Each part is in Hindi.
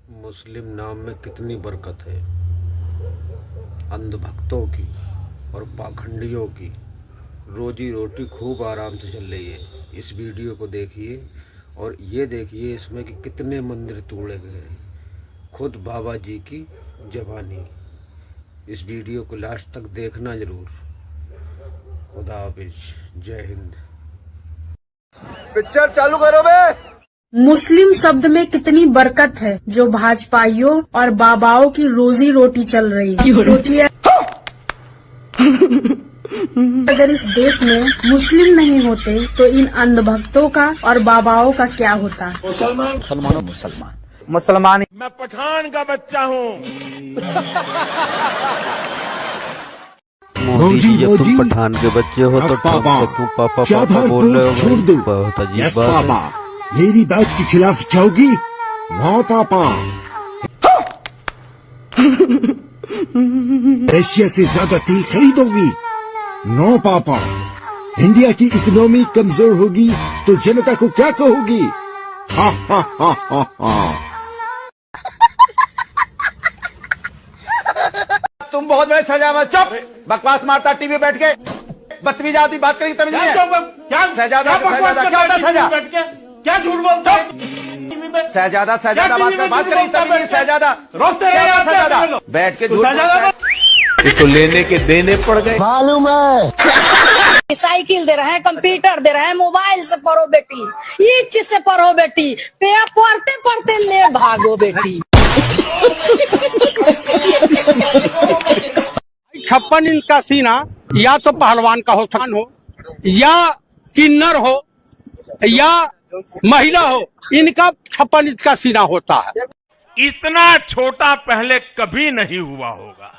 मुस्लिम नाम में कितनी बरकत है। अंधभक्तों की और पाखंडियों की रोजी रोटी खूब आराम से चल रही है। इस वीडियो को देखिए और ये देखिए इसमें कि कितने मंदिर तोड़े गए हैं, खुद बाबा जी की ज़बानी। इस वीडियो को लास्ट तक देखना ज़रूर। खुदा हाफिज, जय हिंद। पिक्चर चालू करो बे। मुस्लिम शब्द में कितनी बरकत है जो भाजपाइयों और बाबाओं की रोजी रोटी चल रही है। सोचिए अगर इस देश में मुस्लिम नहीं होते तो इन अंधभक्तों का और बाबाओं का क्या होता। मुसलमान मैं पठान का बच्चा हूँ। मोदी जी, जब तुम पठान के बच्चे हो तो ट्रम्प को क्यों पापा पापा बोल रहे हो? छोड़ दो। बहुत अजीब यस बात पापा, है। मेरी बात के खिलाफ जाओगी? नो पापा। रशिया से ज्यादा तेल खरीदोगी? नो पापा। इंडिया की इकोनॉमी कमजोर होगी तो जनता को क्या कहोगी? हा हा हा हा हा। तुम बहुत बड़े सजावा। चुप, बकवास मारता टीवी बैठ के, बदतमीज आदमी बात करेगी तमीज नहीं है। क्या शहजादा क्या होता है? सजा क्या झूठ बोलता है? शहजादा बात करेगी तमीज नहीं। शहजादा रोकते रहे आप, शहजादा बैठ के तो लेने के देने पड़ गए। मालूम है। साइकिल दे रहे हैं, कंप्यूटर दे रहे हैं, मोबाइल से पढ़ो बेटी, ये चीज से पढ़ो बेटी, पढ़ते पढ़ते ले भागो बेटी। 56 इंच का सीना या तो पहलवान का हो या किन्नर हो या महिला हो, इनका 56 इंच का सीना होता है। इतना छोटा पहले कभी नहीं हुआ होगा।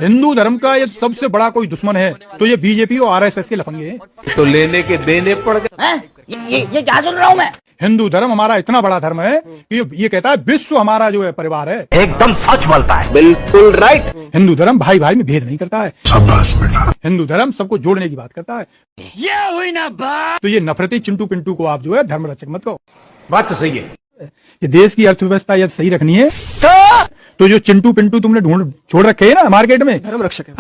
हिंदू धर्म का ये सबसे बड़ा कोई दुश्मन है तो ये बीजेपी और आरएसएस के लफंगे हैं। तो लेने के देने पड़ गए। ये क्या सुन रहा हूँ मैं? हिंदू धर्म हमारा इतना बड़ा धर्म है कि ये कहता है विश्व हमारा जो है परिवार है। एकदम सच बोलता है, बिल्कुल राइट। हिंदू धर्म भाई भाई में भेद नहीं करता है। शाबाश बेटा। हिंदू धर्म सबको जोड़ने की बात करता है। ये हुई ना बात। तो ये नफरती चिंटू पिंटू को आप जो है धर्म रक्षक मत कहो। बात तो सही है। ये देश की अर्थव्यवस्था यदि सही रखनी है तो जो चिंटू पिंटू तुमने छोड़ रखे है ना मार्केट में, धर्म रक्षक है।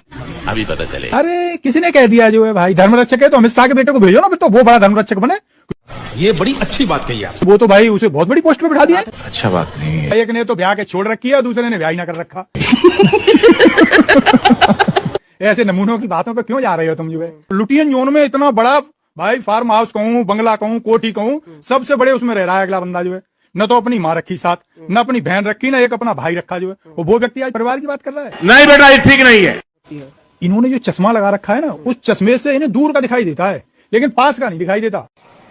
अभी पता चले। अरे किसी ने कह दिया जो है भाई धर्म रक्षक है तो अमित शाह के बेटे को भेजो ना, फिर तो वो बड़ा धर्म रक्षक बने। ये बड़ी अच्छी बात कही आप। वो तो भाई उसे बहुत बड़ी पोस्ट पे बिठा दिया। अच्छा बात नहीं है। एक ने तो ब्याह के छोड़ रखी है, दूसरे ने ब्याह ही ना कर रखा। ऐसे नमूनों की बातों पे क्यों जा रहे हो तुम जो है? लुटियन जोन में इतना बड़ा भाई फार्म हाउस कहूँ, बंगला कहूँ, कोठी कहूँ, सबसे बड़े उसमें रह रहा है अगला बंदा जो है। न तो अपनी माँ रखी साथ, न अपनी बहन रखी, न एक अपना भाई रखा जो है। वो व्यक्ति आज परिवार की बात कर रहा है। नहीं बेटा, ये ठीक नहीं है। इन्होंने जो चश्मा लगा रखा है ना, उस चश्मे से इन्हें दूर का दिखाई देता है लेकिन पास का नहीं दिखाई देता।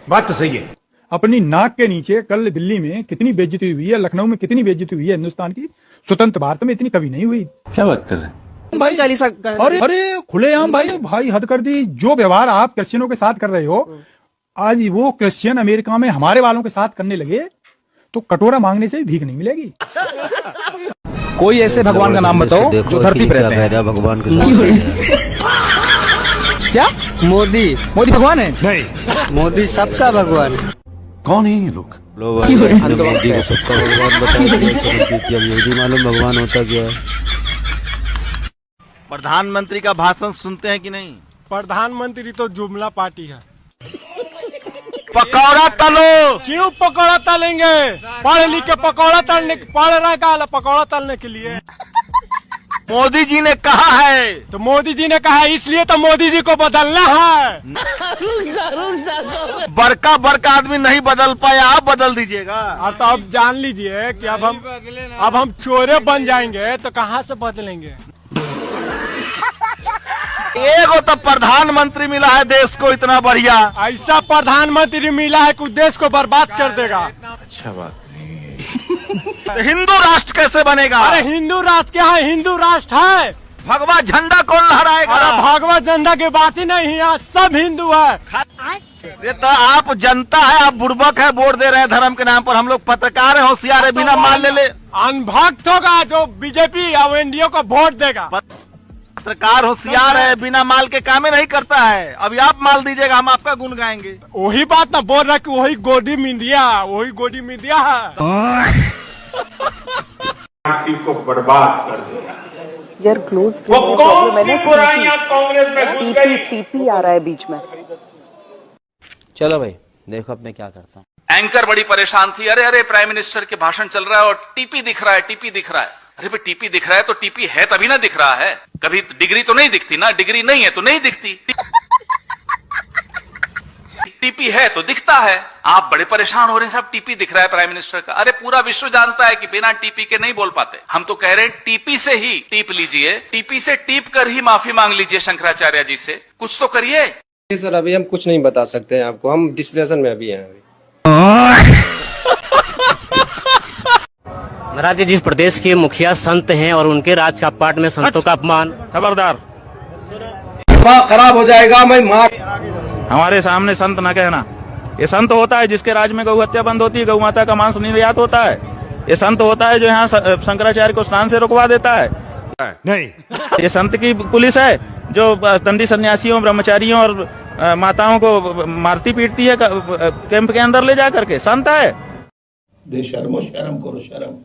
बात तो सही है। अपनी नाक के नीचे कल दिल्ली में कितनी बेइज्जती हुई है, लखनऊ में कितनी बेइज्जती हुई है हिंदुस्तान की। स्वतंत्र भारत में इतनी कभी नहीं हुई। क्या बात कर रहे हैं भाई चालीसा अरे खुलेआम भाई हद कर दी। जो व्यवहार आप क्रिश्चियनों के साथ कर रहे हो, आज वो क्रिश्चियन अमेरिका में हमारे वालों के साथ करने लगे तो कटोरा मांगने से भी भीख नहीं मिलेगी। कोई ऐसे भगवान का नाम बताओ जो धरती पर रहते हैं। भगवान के साथ क्या मोदी भगवान है? नहीं, मोदी सबका भगवान है। कौन है ये लोग? मोदी को सबका भगवान बताया। ये भी मालूम भगवान होता क्या है? प्रधानमंत्री का भाषण सुनते हैं कि नहीं? प्रधानमंत्री तो जुमला पार्टी है। पकौड़ा तलो। क्यों पकौड़ा तलेंगे? पढ़ लिख के पकौड़ा तलने, पढ़ रहा है पकौड़ा तलने के लिए। मोदी जी ने कहा है तो मोदी जी ने कहा है, इसलिए तो मोदी जी को बदलना है। बड़का आदमी नहीं बदल पाया, आप बदल दीजिएगा। अब तो अब जान लीजिए कि अब हम चोरे बन जाएंगे तो कहाँ से बदलेंगे। एगो तो प्रधानमंत्री मिला है देश को इतना बढ़िया। ऐसा प्रधानमंत्री मिला है कि देश को बर्बाद कर देगा। अच्छा बात नहीं है। तो हिंदू राष्ट्र कैसे बनेगा? अरे हिंदू राष्ट्र क्या है? हिंदू राष्ट्र है। भगवा झंडा कौन लहराएगा? अरे भगवा झंडा की बात ही नहीं है, यहाँ सब हिंदू है। ये तो आप जनता है, आप बुड़बक है, वोट दे रहे हैं धर्म के नाम पर। हम लोग पत्रकार है, होशियार है, बिना मान ले अनभक्त होगा जो बीजेपी या एनडीए को वोट देगा। पत्रकार होशियार है, बिना माल के कामे नहीं करता है। अभी आप माल दीजिएगा, हम आपका गुण गाएंगे। वही बात ना बोल रहा कि वही गोदी मीडिया पार्टी को बर्बाद कर दिया। यार क्लोज वो कौन सी बुराइयां कांग्रेस में घुस गई? टीपी आ रहा है बीच में। चलो भाई देखो अब मैं क्या करता हूँ। एंकर बड़ी परेशान थी, अरे प्राइम मिनिस्टर के भाषण चल रहा है और टीपी दिख रहा है। अरे भाई टीपी दिख रहा है तो टीपी है तभी ना दिख रहा है, कभी डिग्री तो नहीं दिखती ना, डिग्री नहीं है तो नहीं दिखती। टीपी है तो दिखता है। आप बड़े परेशान हो रहे हैं साहब, टीपी दिख रहा है प्राइम मिनिस्टर का। अरे पूरा विश्व जानता है कि बिना टीपी के नहीं बोल पाते। हम तो कह रहे हैं टीपी से ही टीप लीजिए, टीपी से टीप कर ही माफी मांग लीजिए शंकराचार्य जी से, कुछ तो करिए। सर अभी हम कुछ नहीं बता सकते हैं आपको, हम डिस्प्रेशन में अभी हैं। महाराज जिस प्रदेश के मुखिया संत हैं और उनके राज का पाठ में संतों का अपमान, खबरदार, खराब हो जाएगा। मैं मार हमारे सामने संत ना कहना। ये संत होता है जिसके राज में गौ हत्या बंद होती है, गौ माता का मांस निर्यात होता है। ये संत होता है जो यहाँ शंकराचार्य को स्नान से रुकवा देता है। नहीं, ये संत की पुलिस है जो दंडी सन्यासियों, ब्रह्मचारियों और माताओं को मारती पीटती है कैंप के अंदर ले जा करके। संत है। बेशर्मो, शर्म करो, शर्म।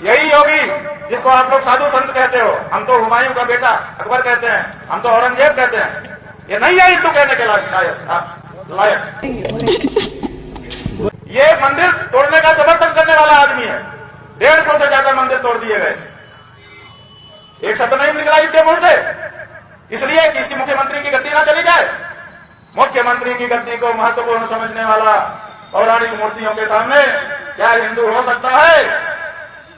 यही योगी जिसको आप लोग साधु संत कहते हो। हम तो हुमायूं का बेटा अकबर कहते हैं, हम तो औरंगजेब कहते हैं। ये नहीं है हिंदू कहने के लायक। ये मंदिर तोड़ने का समर्थन करने वाला आदमी है। 150 से ज्यादा मंदिर तोड़ दिए गए, एक शब्द नहीं निकला इसके मुंह से, इसलिए कि इसकी मुख्यमंत्री की गद्दी ना चली जाए। मुख्यमंत्री की गद्दी को महत्वपूर्ण समझने वाला पौराणिक मूर्तियों के सामने क्या हिंदू हो सकता है?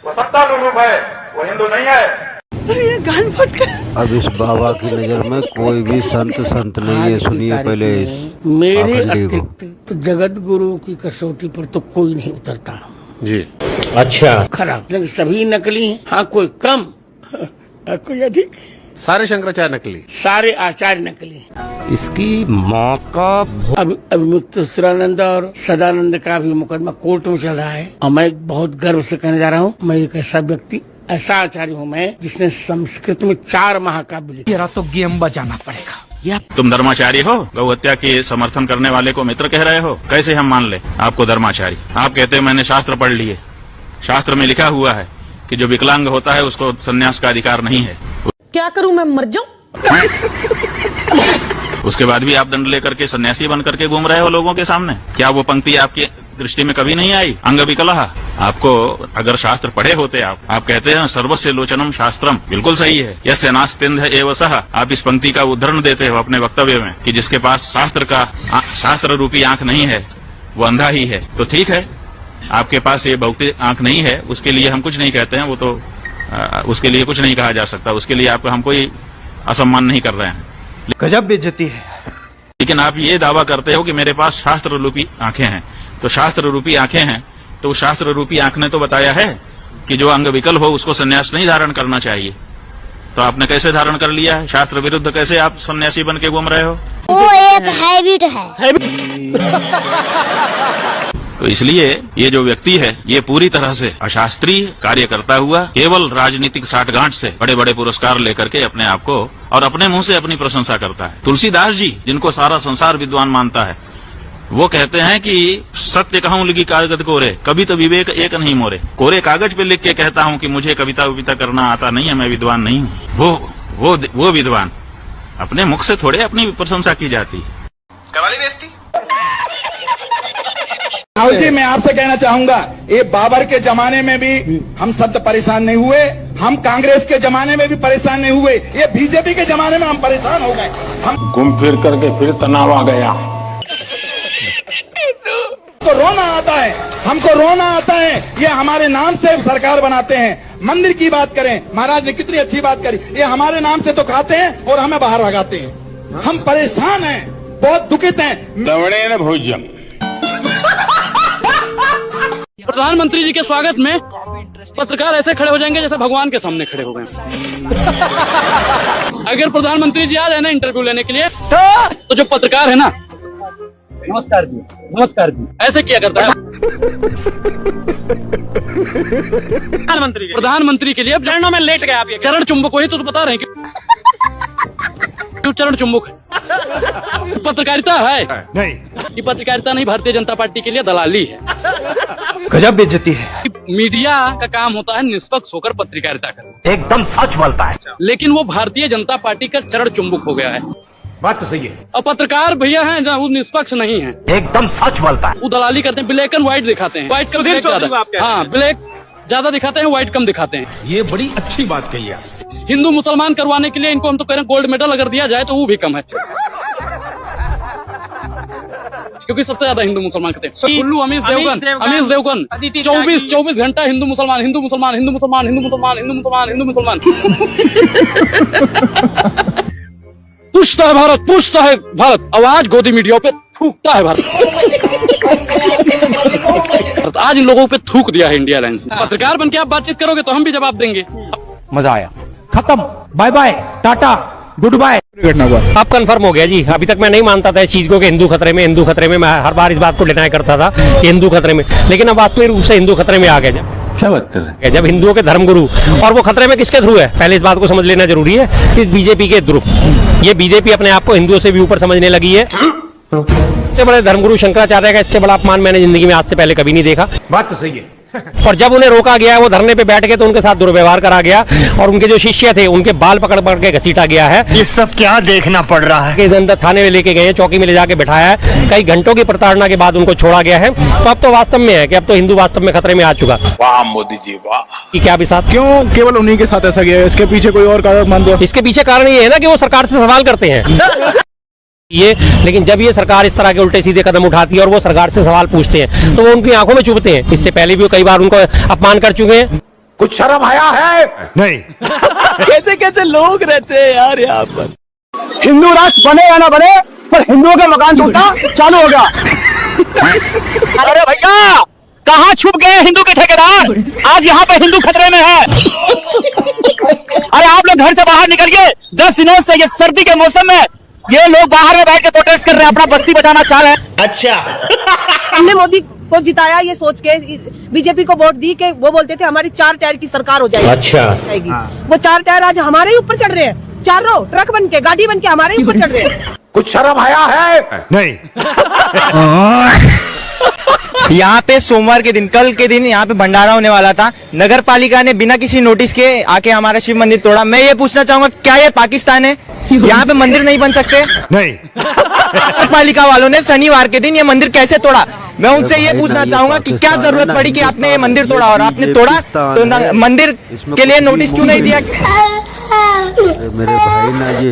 वो सत्ता लुलूब है, वो हिंदू नहीं है। अब इस बाबा की नजर में कोई भी संत नहीं है। सुनिए पहले इस मेरे पाखंडी को। अतिरिक्त तो जगत गुरु की कसौटी पर तो कोई नहीं उतरता जी। अच्छा खराब, लेकिन सभी नकली हैं। हाँ, कोई कम कोई अधिक। सारे शंकराचार्य नकली, सारे आचार्य नकली। इसकी माँ का अभी मुक्तेश्वरानंद और सदानंद का भी मुकदमा कोर्ट में चल रहा है। और मैं बहुत गर्व से कहने जा रहा हूँ, मैं एक ऐसा व्यक्ति, ऐसा आचार्य हूँ मैं जिसने संस्कृत में 4 महाकाव्य लिखे। तो गेम बजाना पड़ेगा। तुम धर्माचारी हो, गौ हत्या के समर्थन करने वाले को मित्र कह रहे हो। कैसे हम मान ले आपको धर्माचारी? आप कहते हैं मैंने शास्त्र पढ़ लिए, शास्त्र में लिखा हुआ है कि जो विकलांग होता है उसको संन्यास का अधिकार नहीं है। क्या करूं, मैं मर जाऊं? उसके बाद भी आप दंड लेकर के सन्यासी बन करके घूम रहे हो लोगों के सामने। क्या वो पंक्ति आपकी दृष्टि में कभी नहीं आई? अंग विकलः। आपको अगर शास्त्र पढ़े होते आप कहते हैं सर्वस्य लोचनम शास्त्रम, बिल्कुल सही है। यस्य नास्तिंध एव सः। आप इस पंक्ति का उदाहरण देते हो अपने वक्तव्य में कि जिसके पास शास्त्र रूपी आंख नहीं है वो अंधा ही है। तो ठीक है, आपके पास ये भौतिक आंख नहीं है, उसके लिए हम कुछ नहीं कहते हैं। वो तो उसके लिए कुछ नहीं कहा जा सकता, उसके लिए हम कोई असम्मान नहीं कर रहे हैं। गजब बेइज्जती है। लेकिन आप ये दावा करते हो कि मेरे पास शास्त्र रूपी आंखें हैं। तो शास्त्र रूपी आंखें हैं तो शास्त्र रूपी आंख ने तो बताया है कि जो अंग विकल हो उसको संन्यास नहीं धारण करना चाहिए। तो आपने कैसे धारण कर लिया है? शास्त्र विरुद्ध कैसे आप सन्यासी बन के घूम रहे हो? वो एक हैबिट है। तो इसलिए ये जो व्यक्ति है ये पूरी तरह से अशास्त्रीय कार्य करता हुआ केवल राजनीतिक साठगांठ से बड़े बड़े पुरस्कार लेकर के अपने आप को और अपने मुंह से अपनी प्रशंसा करता है। तुलसीदास जी, जिनको सारा संसार विद्वान मानता है, वो कहते हैं कि सत्य कहूं लिखी कागज कोरे, कभी तो विवेक एक नहीं मोरे। कोरे कागज पे लिख के कहता हूं कि मुझे कविता विविता करना आता नहीं है, मैं विद्वान नहीं हूं। वो विद्वान अपने मुख से थोड़े अपनी प्रशंसा की जाती है। कवाली बेइज्जती। राहुल जी, मैं आपसे कहना चाहूंगा, ये बाबर के जमाने में भी हम संत परेशान नहीं हुए, हम कांग्रेस के जमाने में भी परेशान नहीं हुए, ये बीजेपी के जमाने में हम परेशान हो गए। हम घूम फिर करके फिर तनाव आ गया। हमको रोना आता है, हमको रोना आता है। ये हमारे नाम से सरकार बनाते हैं। मंदिर की बात करें, महाराज ने कितनी अच्छी बात करी। ये हमारे नाम से तो खाते हैं और हमें बाहर भगाते हैं। हम परेशान हैं, बहुत दुखित हैं। लवणेन भोज्यम। प्रधानमंत्री जी के स्वागत में पत्रकार ऐसे खड़े हो जाएंगे जैसे भगवान के सामने खड़े हो गए। अगर प्रधानमंत्री जी आ जाए ना इंटरव्यू लेने के लिए, तो जो पत्रकार है ना, नमस्कार जी, नमस्कार जी, ऐसे किया करता है। प्रधानमंत्री के लिए चरणों में लेट गया आप, चरण चुंबक वही तो बता रहे हैं कि चरण चुंबक है। पत्रकारिता है नहीं, ये पत्रकारिता नहीं, भारतीय जनता पार्टी के लिए दलाली है। गजब बेइज्जती है। मीडिया का काम होता है निष्पक्ष होकर पत्रकारिता करना, एकदम सच बोलता है। लेकिन वो भारतीय जनता पार्टी का चरण चुंबक हो गया है। बात तो सही है। और पत्रकार भैया हैं वो निष्पक्ष नहीं है, एकदम सच बोलता है। वो दलाली करते हैं, ब्लैक एंड व्हाइट दिखाते हैं, व्हाइट कम ज्यादा, हाँ ब्लैक ज्यादा दिखाते हैं, व्हाइट कम दिखाते हैं। ये बड़ी अच्छी बात कही आप। हिंदू मुसलमान करवाने के लिए इनको हम तो कह रहे हैं गोल्ड मेडल अगर दिया जाए तो वो भी कम है, क्योंकि सबसे ज्यादा हिंदू मुसलमान करते हैं। कुल्लू अमीश देवगन 24 घंटा हिंदू मुसलमान हिंदू मुसलमान हिंदू मुसलमान हिंदू मुसलमान हिंदू मुसलमान हिंदू मुसलमान। पूछता है भारत, पूछता है भारत, आवाज गोदी मीडिया पे थूकता है भारत। आज इन लोगों पे थूक दिया है इंडिया अलायंस ने। पत्रकार बन के आप बातचीत करोगे तो हम भी जवाब देंगे। मजा आया। खत्म, bye bye, tata, goodbye. घटना हुआ अब कंफर्म हो गया जी। अभी तक मैं नहीं मानता था इस चीज को कि हिंदू खतरे में, हिंदू खतरे में। मैं हर बार इस बात को डिनाई करता था कि हिंदू खतरे में, लेकिन अब वास्तविक रूप से हिंदू खतरे में आ गया। क्या बात कर रहे हैं? जब हिंदुओं के धर्मगुरु, और वो खतरे में किसके थ्रू है, पहले इस बात को समझ लेना जरूरी है। इस बीजेपी के थ्रू। ये बीजेपी अपने आप को हिंदुओं से भी ऊपर समझने लगी है। इससे बड़े धर्मगुरु शंकराचार्य का इससे बड़ा अपमान मैंने जिंदगी में आज से पहले कभी नहीं देखा। बात तो सही है। और जब उन्हें रोका गया, वो धरने पे बैठ गए तो उनके साथ दुर्व्यवहार करा गया, और उनके जो शिष्य थे उनके बाल पकड़ पकड़ के घसीटा गया है। ये सब क्या देखना पड़ रहा है? के अंदर थाने में लेके गए, चौकी में ले जाके बिठाया है। कई घंटों की प्रताड़ना के बाद उनको छोड़ा गया है। तो अब तो वास्तव में है कि अब तो हिंदू वास्तव में खतरे में आ चुका। वाह मोदी जी वाह। क्या भी साथ क्यों केवल उन्हीं के साथ ऐसा किया है? इसके पीछे कोई और कारण मान दो। इसके पीछे कारण ये है ना कि वो सरकार से सवाल करते हैं ये, लेकिन जब ये सरकार इस तरह के उल्टे सीधे कदम उठाती है और वो सरकार से सवाल पूछते हैं तो वो उनकी आंखों में चुभते हैं। इससे पहले भी वो कई बार उनको अपमान कर चुके हैं। कुछ शर्म आया है? नहीं। कैसे कैसे लोग रहते हैं यार यहाँ पर। हिंदू राष्ट्र बने या ना बने, पर हिंदुओं का मकान टूटना चालू होगा। अरे भैया, कहाँ छुप गए हिंदू के ठेकेदार? आज यहाँ पे हिंदू खतरे में है। अरे आप लोग घर से बाहर निकलिए। 10 दिनों से ये सर्दी के मौसम में ये लोग बाहर में बैठ के प्रोटेस्ट कर रहे हैं, अपना बस्ती बचाना चाह रहे हैं। अच्छा। हमने मोदी को जिताया ये सोच के, बीजेपी को वोट दी कि वो बोलते थे हमारी 4 टायर की सरकार हो जाएगी। अच्छा। वो 4 टायर आज हमारे ही ऊपर चढ़ रहे हैं, चारों ट्रक बन के, गाड़ी बन के हमारे ही ऊपर चढ़ रहे हैं। कुछ शर्म आया है? नहीं। यहाँ पे सोमवार के दिन, कल के दिन यहाँ पे भंडारा होने वाला था। नगर पालिका ने बिना किसी नोटिस के आके हमारा शिव मंदिर तोड़ा। मैं ये पूछना चाहूंगा, क्या ये पाकिस्तान है? यहाँ पे मंदिर नहीं बन सकते? नहीं। नगर पालिका वालों ने शनिवार के दिन ये मंदिर कैसे तोड़ा? मैं उनसे ये पूछना चाहूंगा कि क्या जरूरत पड़ी कि आपने ये मंदिर तोड़ा, और आपने तोड़ा तो मंदिर के लिए नोटिस क्यों नहीं दिया? मेरे भाई ना ये